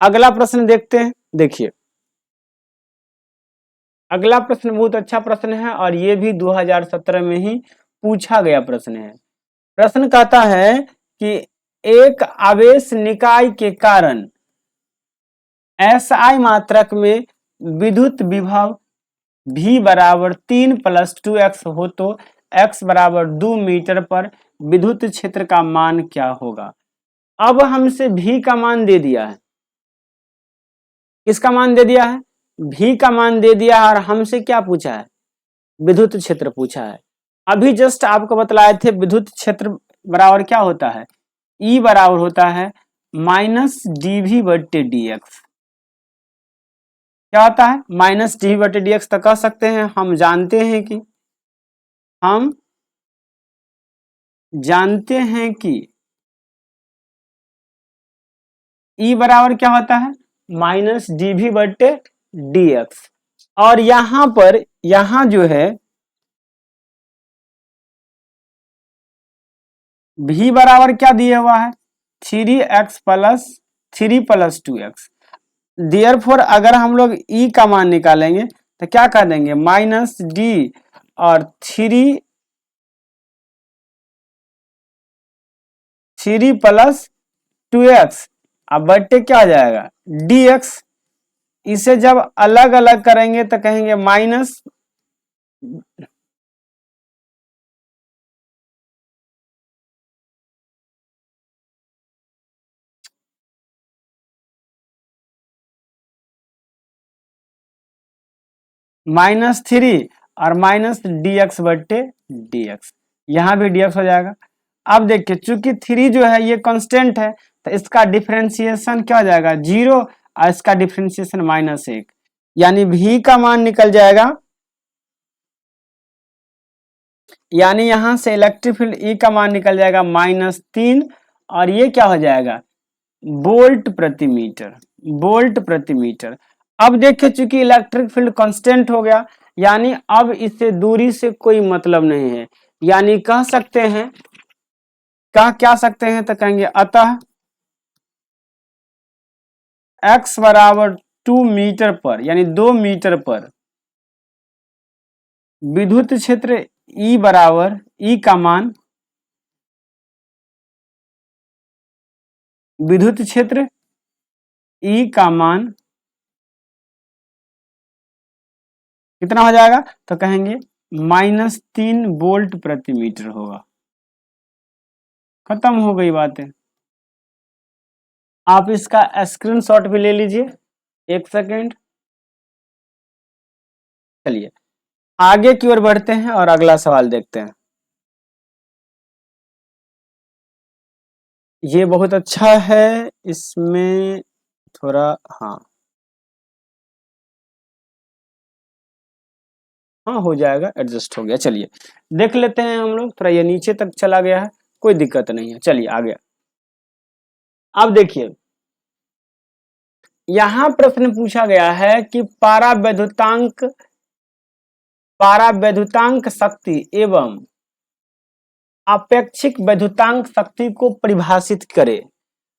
अगला प्रश्न देखते हैं। देखिए अगला प्रश्न बहुत अच्छा प्रश्न है और ये भी 2017 में ही पूछा गया प्रश्न है। प्रश्न कहता है कि एक आवेश निकाय के कारण SI मात्रक में विद्युत विभव V बराबर 3 + 2x हो तो x बराबर 2 मीटर पर विद्युत क्षेत्र का मान क्या होगा। अब हमसे V का मान दे दिया है, किसका मान दे दिया है, V का मान दे दिया है, और हमसे क्या पूछा है, विद्युत क्षेत्र पूछा है। अभी जस्ट आपको बतलाए थे विद्युत क्षेत्र बराबर क्या होता है, E बराबर होता है -dV/dx। क्या होता है, -dV/dx। तो कह सकते हैं हम जानते हैं कि E बराबर क्या होता है, -dV/dx। और यहां जो है V बराबर क्या दिया हुआ है, 3x + 3 + 2x। देयरफॉर अगर हम लोग E का मान निकालेंगे तो क्या कर देंगे, -d और 3 + 2x, अब बट्टे क्या हो जाएगा dx। इसे जब अलग अलग करेंगे तो कहेंगे माइनस -3 और -dx/dx, यहां भी dx हो जाएगा। अब देखिए चूंकि 3 जो है ये कांस्टेंट है तो इसका डिफरेंशिएशन क्या हो जाएगा 0, और इसका डिफरेंशिएशन -1, यानी V का मान निकल जाएगा, यानी यहां से इलेक्ट्रिक फील्ड E का मान निकल जाएगा -3, और ये क्या हो जाएगा वोल्ट प्रति मीटर। अब देखिए चूंकि इलेक्ट्रिक फील्ड कांस्टेंट हो गया, यानी अब इससे दूरी से कोई मतलब नहीं है, यानी कह सकते हैं क्या सकते हैं, तो कहेंगे अतः x बराबर 2 मीटर पर, यानी 2 मीटर पर विद्युत क्षेत्र E बराबर, E का मान, विद्युत क्षेत्र E का मान कितना हो जाएगा, तो कहेंगे -3 वोल्ट प्रति मीटर होगा। खत्म हो गई बातें। आप इसका स्क्रीनशॉट भी ले लीजिए, 1 सेकेंड। चलिए आगे की ओर बढ़ते हैं और अगला सवाल देखते हैं। ये बहुत अच्छा है, इसमें थोड़ा हाँ हो जाएगा, एडजस्ट हो गया। चलिए देख लेते हैं हम लोग, थोड़ा ये नीचे तक चला गया है, कोई दिक्कत नहीं है। चलिए आ गया। अब देखिए यहां प्रश्न पूछा गया है कि पारावैद्युतांक शक्ति एवं अपेक्षिक वैद्युतांक शक्ति को परिभाषित करे,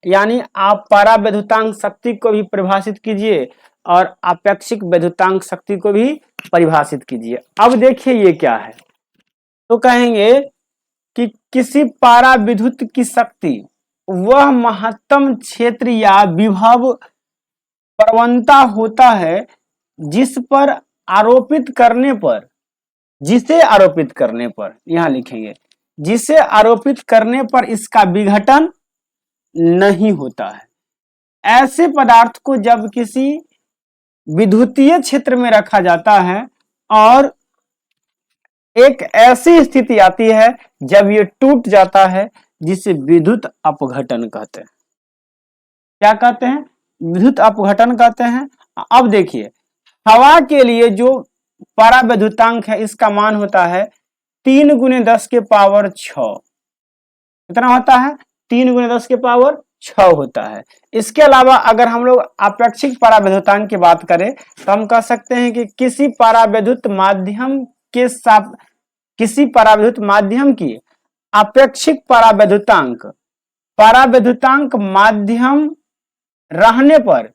यानी आप पारावैद्युतांक शक्ति को भी परिभाषित कीजिए और अपेक्षिक वैद्युतांक शक्ति को भी परिभाषित कीजिए। अब देखिए ये क्या है, तो कहेंगे कि किसी पारा विद्युत की शक्ति वह महत्तम क्षेत्र या विभव प्रवणता होता है जिसे आरोपित करने पर यहां लिखेंगे, जिसे आरोपित करने पर इसका विघटन नहीं होता है। ऐसे पदार्थ को जब किसी विद्युतीय क्षेत्र में रखा जाता है और एक ऐसी स्थिति आती है जब ये टूट जाता है, जिसे विद्युत अपघटन कहते हैं। क्या कहते हैं, विद्युत अपघटन कहते हैं। अब देखिए हवा के लिए जो परावैद्युतांक है इसका मान होता है 3 गुने 10 के पावर 6। कितना होता है, 3 गुने 10 के पावर 6 होता है। इसके अलावा अगर हम लोग अपेक्षिक परावैद्युतांक की बात करें तो हम कह सकते हैं कि किसी परावैद्युत माध्यम के साथ किसी परावैद्युत माध्यम की अपेक्षिक परावैद्युतांक परावैद्युतांक माध्यम रहने पर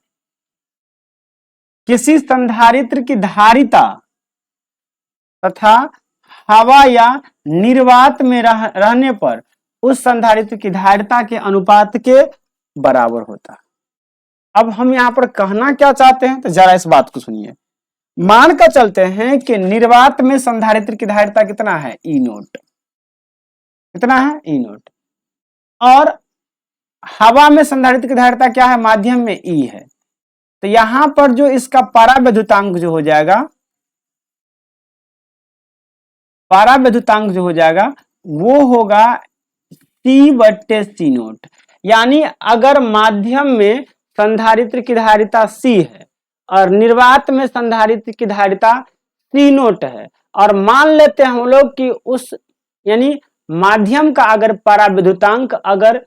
किसी संधारित्र की धारिता तथा हवा या निर्वात में रहने पर उस संधारित्र की धारिता के अनुपात के बराबर होता है। अब हम यहां पर कहना क्या चाहते हैं तो जरा इस बात को सुनिए। मान कर चलते हैं कि निर्वात में संधारित्र की धारिता कितना है, ई नोट, कितना है, ई नोट, और हवा में संधारित्र की धारिता क्या है, माध्यम में ई है। तो यहां पर जो इसका परावैद्युतांक जो हो जाएगा, परावैद्युतांक जो हो जाएगा वो होगा C/C नोट। यानी अगर माध्यम में संधारित्र की धारिता C है और निर्वात में संधारित्र की धारिता C नोट है, और मान लेते हैं हम लोग कि उस यानी माध्यम का अगर परावैद्युतांक अगर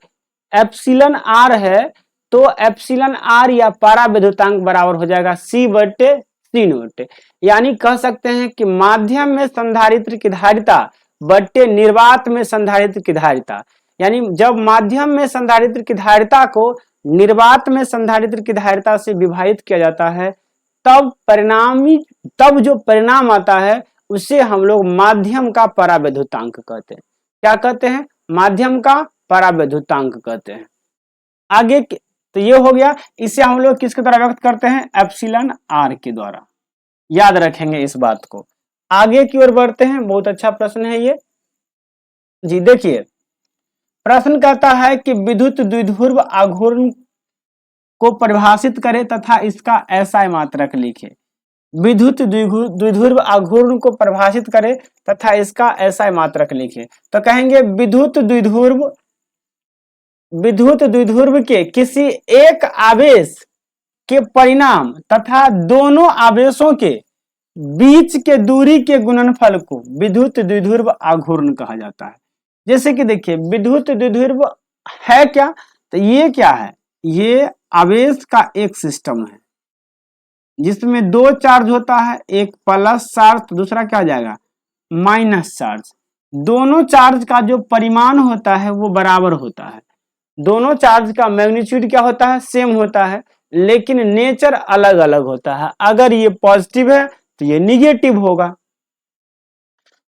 एप्सिलॉन R है तो एप्सिलॉन R या परावैद्युतांक बराबर हो जाएगा C/C नोट। यानी कह सकते हैं कि माध्यम में संधारित्र की धारिता बट्टे निर्वात में संधारित्र की धारिता, यानी जब माध्यम में संधारित्र की धारिता को निर्वात में संधारित्र की धारिता से विभाजित किया जाता है तब जो परिणाम आता है उसे हम लोग माध्यम का परावैद्युतांक कहते हैं। क्या कहते हैं, माध्यम का परावैद्युतांक कहते हैं। आगे तो ये हो गया, इसे हम लोग किसके द्वारा व्यक्त करते हैं, एप्सिलॉन R के द्वारा। याद रखेंगे इस बात को। आगे की ओर बढ़ते हैं, बहुत अच्छा प्रश्न है ये जी। देखिए प्रश्न कहता है कि विद्युत द्विध्रुव आघूर्ण को परिभाषित करें तथा इसका SI मात्रक लिखे। विद्युत द्विध्रुव आघूर्ण को परिभाषित करें तथा इसका SI मात्रक लिखे। तो कहेंगे विद्युत द्विध्रुव के किसी एक आवेश के परिणाम तथा दोनों आवेशों के बीच के दूरी के गुणनफल को विद्युत द्विध्रुव आघूर्ण कहा जाता है। जैसे कि देखिए विद्युत द्विध्रुव है क्या, तो ये क्या है, ये आवेश का एक सिस्टम है जिसमें दो चार्ज होता है, एक प्लस चार्ज तो दूसरा क्या हो जाएगा, माइनस चार्ज। दोनों चार्ज का जो परिमाण होता है वो बराबर होता है। दोनों चार्ज का मैग्नीट्यूड क्या होता है, सेम होता है, लेकिन नेचर अलग अलग होता है। अगर ये पॉजिटिव है तो ये निगेटिव होगा।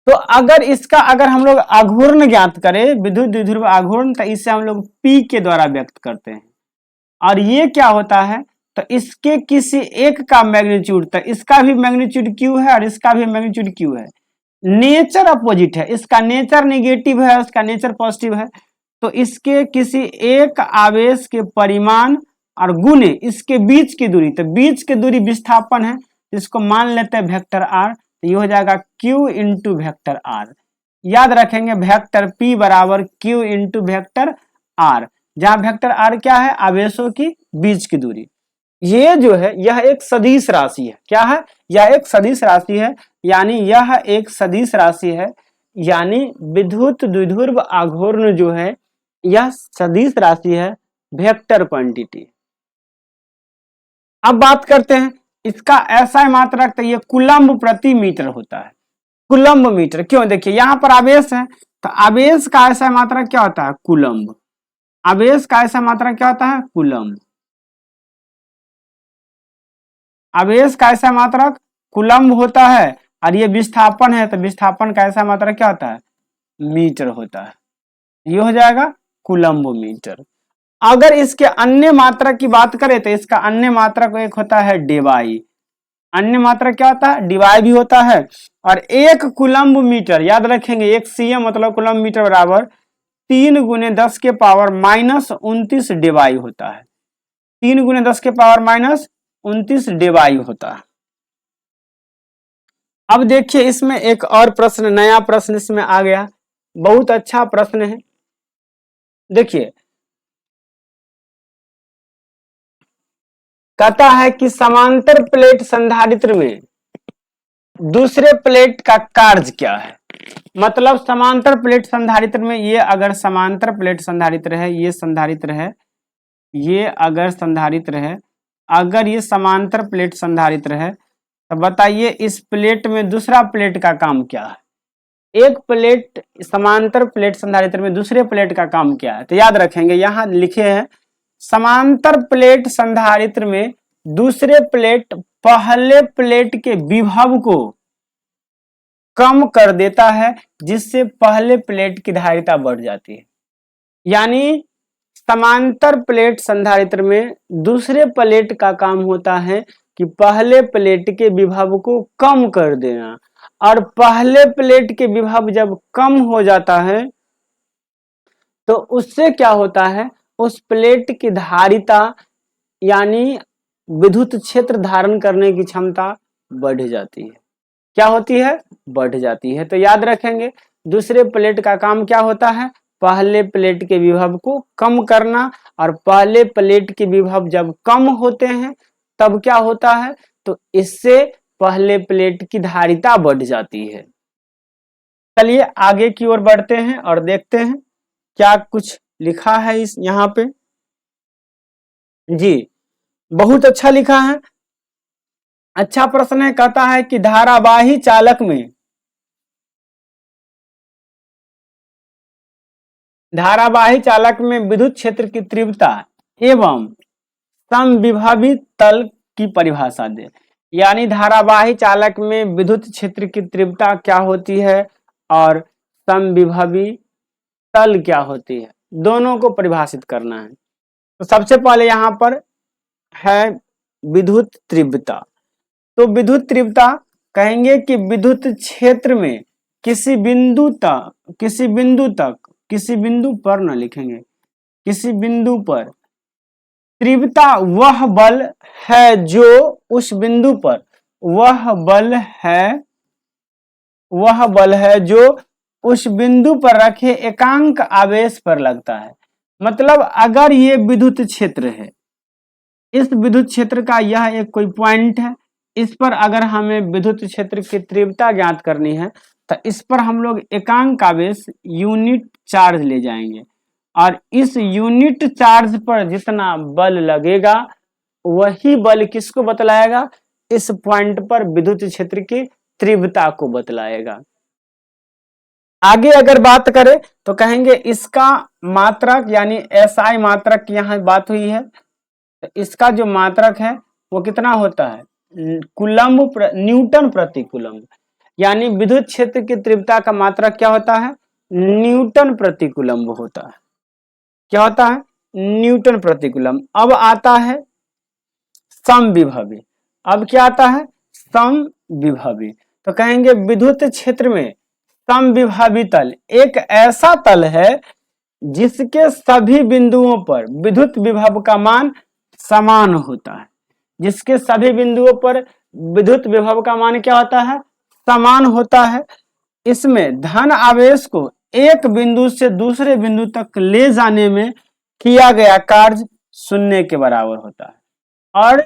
तो अगर हम लोग आघूर्ण ज्ञात करें, विद्युत द्विध्रुव आघूर्ण, तो इसे हम लोग P के द्वारा व्यक्त करते हैं। और ये क्या होता है, तो इसके किसी एक का मैग्नीट्यूड, तो इसका भी मैग्नीट्यूड Q है और इसका भी मैग्नीट्यूड Q है। नेचर अपोजिट है, इसका नेचर नेगेटिव है, उसका नेचर पॉजिटिव है। तो इसके किसी एक आवेश के परिमाण और गुणे इसके बीच की दूरी, तो बीच की दूरी विस्थापन है, इसको मान लेते हैं वेक्टर R। तो ये हो जाएगा Q इंटू वेक्टर R। याद रखेंगे वेक्टर P बराबर Q इंटू वेक्टर R, जहां वेक्टर R क्या है, आवेशों की बीच की दूरी। ये जो है यह एक सदिश राशि है। क्या है, यह एक सदिश राशि है, यानी यह एक सदिश राशि है, यानी विद्युत द्विध्रुव आघूर्ण जो है यह सदिश राशि है, वेक्टर क्वांटिटी। अब बात करते हैं इसका SI मात्रक, तो ये कूलम्ब प्रति मीटर होता है। कूलम्ब मीटर क्यों, देखिए यहां पर आवेश है तो आवेश का SI मात्रक क्या होता है, कूलम्ब। आवेश का SI मात्रक क्या होता है, कूलम्ब। आवेश का SI मात्रक कूलम्ब होता है, और ये विस्थापन है तो विस्थापन का SI मात्रक क्या होता है, मीटर होता है। ये हो जाएगा कूलम्ब मीटर। अगर इसके अन्य मात्रक की बात करें तो इसका अन्य मात्रक एक होता है डिवाई। अन्य मात्रक क्या होता है, डिवाई भी होता है। और एक कूलम्ब मीटर, याद रखेंगे एक CM मतलब कूलम्ब मीटर बराबर 3 गुने 10 के पावर माइनस 29 डिवाई होता है। 3 गुने 10 के पावर माइनस 29 डिवाई होता है। अब देखिए इसमें एक और प्रश्न, नया प्रश्न इसमें आ गया, बहुत अच्छा प्रश्न है। देखिए कहता है कि समांतर प्लेट संधारित्र में दूसरे प्लेट का कार्य क्या है। मतलब समांतर प्लेट संधारित्र में, ये अगर समांतर प्लेट संधारित्र है, ये संधारित्र है, ये अगर संधारित्र है, अगर ये समांतर प्लेट संधारित्र है, तो बताइए इस प्लेट में दूसरा प्लेट का काम क्या है। एक प्लेट समांतर प्लेट संधारित्र में दूसरे प्लेट का काम क्या है, तो याद रखेंगे यहां लिखे हैं समांतर प्लेट संधारित्र में दूसरे प्लेट पहले प्लेट के विभव को कम कर देता है, जिससे पहले प्लेट की धारिता बढ़ जाती है। यानी समांतर प्लेट संधारित्र में दूसरे प्लेट का काम होता है कि पहले प्लेट के विभव को कम कर देना, और पहले प्लेट के विभव जब कम हो जाता है तो उससे क्या होता है, उस प्लेट की धारिता यानी विद्युत क्षेत्र धारण करने की क्षमता बढ़ जाती है। क्या होती है, बढ़ जाती है। तो याद रखेंगे दूसरे प्लेट का काम क्या होता है, पहले प्लेट के विभव को कम करना, और पहले प्लेट के विभव जब कम होते हैं तब क्या होता है, तो इससे पहले प्लेट की धारिता बढ़ जाती है। चलिए आगे की ओर बढ़ते हैं और देखते हैं क्या कुछ लिखा है इस यहाँ पे। जी बहुत अच्छा लिखा है, अच्छा प्रश्न है। कहता है कि धारावाही चालक में विद्युत क्षेत्र की तीव्रता एवं समविभवी तल की परिभाषा दे। यानी धारावाही चालक में विद्युत क्षेत्र की तीव्रता क्या होती है और समविभवी तल क्या होती है, दोनों को परिभाषित करना है। तो सबसे पहले यहाँ पर है विद्युत तीव्रता। तो विद्युत तीव्रता कहेंगे कि विद्युत क्षेत्र में किसी बिंदु पर न लिखेंगे, किसी बिंदु पर तीव्रता वह बल है जो उस बिंदु पर वह बल है जो उस बिंदु पर रखे एकांक आवेश पर लगता है। मतलब अगर ये विद्युत क्षेत्र है, इस विद्युत क्षेत्र का यह एक कोई पॉइंट है, इस पर अगर हमें विद्युत क्षेत्र की तीव्रता ज्ञात करनी है तो इस पर हम लोग एकांक आवेश यूनिट चार्ज ले जाएंगे, और इस यूनिट चार्ज पर जितना बल लगेगा वही बल किसको बतलाएगा, इस पॉइंट पर विद्युत क्षेत्र की तीव्रता को बतलाएगा। आगे अगर बात करें तो कहेंगे इसका मात्रक यानी एसआई मात्रक की यहाँ बात हुई है, तो इसका जो मात्रक है वो कितना होता है, कूलम्ब न्यूटन प्रति कूलम्ब। यानी विद्युत क्षेत्र की तीव्रता का मात्रक क्या होता है, न्यूटन प्रति कूलम्ब होता है। क्या होता है, न्यूटन प्रति कूलम्ब। अब आता है समविभवी। अब क्या आता है, समविभवी। तो कहेंगे विद्युत क्षेत्र में समविभवी तल एक ऐसा तल है जिसके सभी बिंदुओं पर विद्युत विभव का मान समान होता है। जिसके सभी बिंदुओं पर विद्युत विभव का मान क्या होता है, समान होता है। इसमें धन आवेश को एक बिंदु से दूसरे बिंदु तक ले जाने में किया गया कार्य शून्य के बराबर होता है। और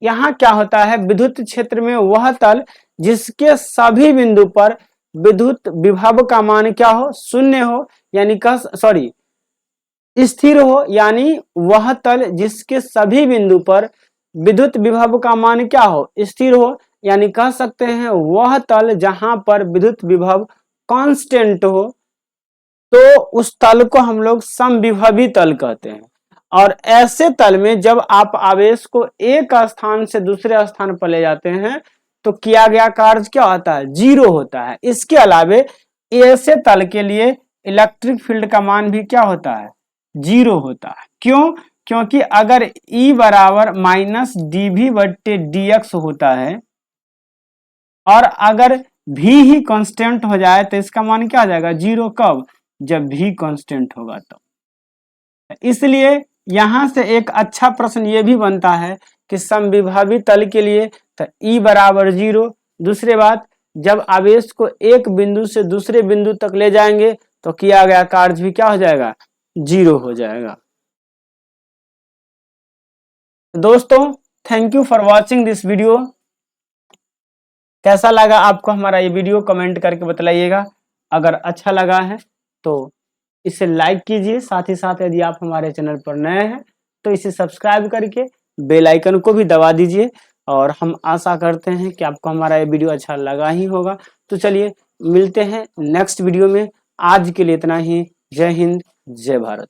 यहाँ क्या होता है, विद्युत क्षेत्र में वह तल जिसके सभी बिंदु पर विद्युत विभव का मान क्या हो, शून्य हो, यानी स्थिर हो। यानी वह तल जिसके सभी बिंदु पर विद्युत विभव का मान क्या हो, स्थिर हो। यानी कह सकते हैं वह तल जहां पर विद्युत विभव कांस्टेंट हो, तो उस तल को हम लोग समविभवी तल कहते हैं। और ऐसे तल में जब आप आवेश को एक स्थान से दूसरे स्थान पर ले जाते हैं तो किया गया कार्य क्या होता है, जीरो होता है। इसके अलावे ऐसे तल के लिए इलेक्ट्रिक फील्ड का मान भी क्या होता है, जीरो होता है। क्यों, क्योंकि अगर E बराबर माइनस dV/dx होता है और अगर V ही कांस्टेंट हो जाए तो इसका मान क्या आ जाएगा, जीरो। कब, जब V कांस्टेंट होगा तो। इसलिए यहां से एक अच्छा प्रश्न ये भी बनता है कि समविभवी तल के लिए तो E बराबर जीरो। दूसरी बात, जब आवेश को एक बिंदु से दूसरे बिंदु तक ले जाएंगे तो किया गया कार्य भी क्या हो जाएगा, जीरो हो जाएगा। दोस्तों thank you for watching this video. कैसा लगा आपको हमारा ये वीडियो कमेंट करके बतलाइएगा। अगर अच्छा लगा है तो इसे लाइक कीजिए, साथ ही साथ यदि आप हमारे चैनल पर नए हैं तो इसे सब्सक्राइब करके बेल आइकन को भी दबा दीजिए। और हम आशा करते हैं कि आपको हमारा ये वीडियो अच्छा लगा ही होगा। तो चलिए मिलते हैं नेक्स्ट वीडियो में। आज के लिए इतना ही। जय हिंद, जय भारत।